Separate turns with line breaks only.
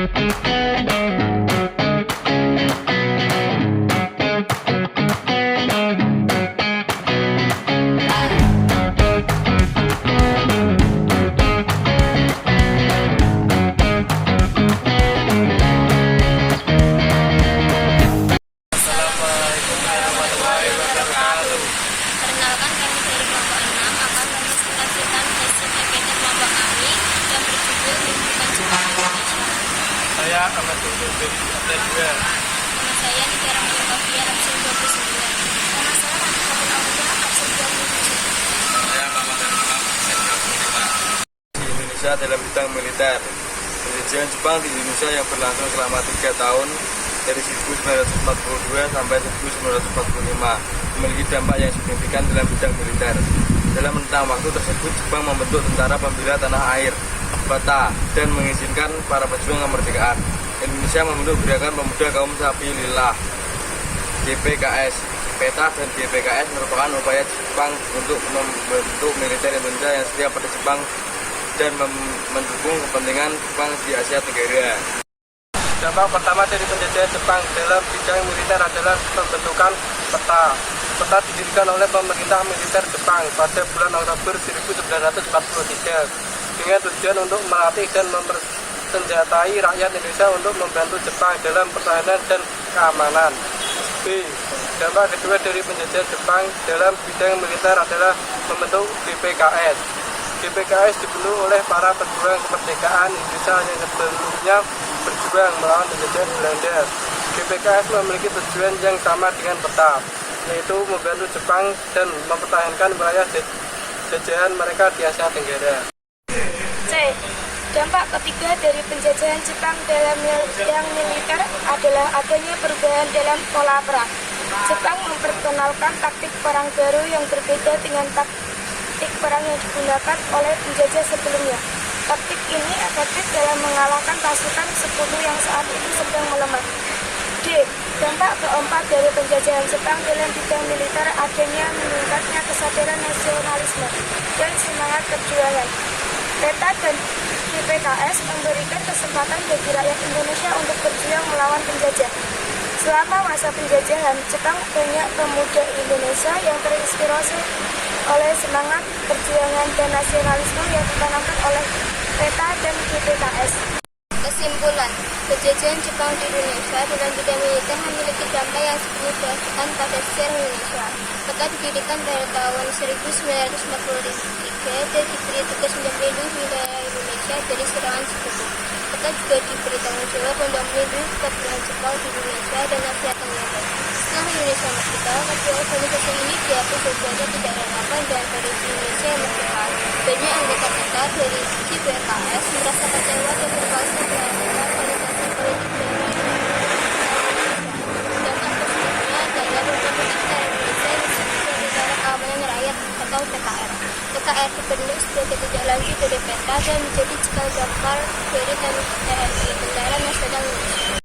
Perkenalkan, kami dari kelompok 6 akan mempresentasikan hasil PPT kelompok kami yang berjudul Lingkungan Jepang Indonesia.
Saya Ahmad Guntur dari Absen 2.
Nama saya Nida Rahma Fafia, absen 29. Nama saya Rani Fatul Aulia, absen 27.
Saya Muhammad Imam, absen 25. Di Indonesia dalam bidang militer. Penjajahan Jepang di Indonesia yang berlangsung selama 3 tahun dari 1942 sampai 1945 memiliki dampak yang signifikan dalam bidang militer. Dalam rentang waktu tersebut, Jepang membentuk tentara pembela tanah air (BATA) dan mengizinkan para pejuang kemerdekaan. Indonesia membentuk gerakan pemuda kaum sapi lillah (GPKS). PETA dan GPKS merupakan upaya Jepang untuk membentuk militer Indonesia yang setia pada Jepang dan mendukung kepentingan Jepang di Asia Tenggara. Dampak pertama dari penjajahan Jepang dalam bidang militer adalah pembentukan PETA. PETA didirikan oleh pemerintah militer Jepang pada bulan Oktober 1943 dengan tujuan untuk melatih dan mempersenjatai rakyat Indonesia untuk membantu Jepang dalam pertahanan dan keamanan. B. Dampak kedua dari penjajahan Jepang dalam bidang militer adalah membentuk GPKS. GPKS dibentuk oleh para pejuang kemerdekaan Indonesia yang sebelumnya berjuang melawan penjajahan Belanda. GPKS memiliki tujuan yang sama dengan PETA, yaitu membantu Jepang dan mempertahankan wilayah jajahan mereka di Asia Tenggara.
C. Dampak ketiga dari penjajahan Jepang dalam bidang militer adalah adanya perubahan dalam pola perang. Jepang memperkenalkan taktik perang baru yang berbeda dengan taktik perang yang digunakan oleh penjajah sebelumnya. Taktik ini efektif dalam mengalahkan pasukan sekutu yang saat itu sedang melemah. D. Dampak keempat dari penjajahan Jepang dalam bidang militer adanya meningkatnya kesadaran nasionalisme dan semangat perjuangan. PETA dan GPKS memberikan kesempatan bagi rakyat Indonesia untuk berjuang melawan penjajah. Selama masa penjajahan, Jepang banyak pemuda Indonesia yang terinspirasi oleh semangat perjuangan dan nasionalisme yang ditanamkan oleh PETA dan GPKS. Kesimpulan, penjajahan Jepang di Indonesia dalam bidang militer memiliki dampak yang signifikan pada sejarah Indonesia. PETA didirikan pada tahun 1943 dan diberi tugas melindungi wilayah Indonesia dari serangan sekutu. PETA juga diberi tanggung jawab untuk melindungi kepentingan Jepang di Indonesia dan Asia Tenggara. Setelah Indonesia merdeka, kedua organisasi ini dihapus sebagai tidak relevan dan tradisi Indonesia yang merdeka. Banyak anggota PETA dari GPKS merasa kecewa dan berkuasa terhadap organisasi politik dan dampak positifnya adalah Republik Indonesia yang disebut Negara Keamanan Rakyat atau PKR. PKR dibentuk sebagai tindak lanjut dari PETA dan menjadi cikal bakal dari TNI, Tentara Nasional Indonesia.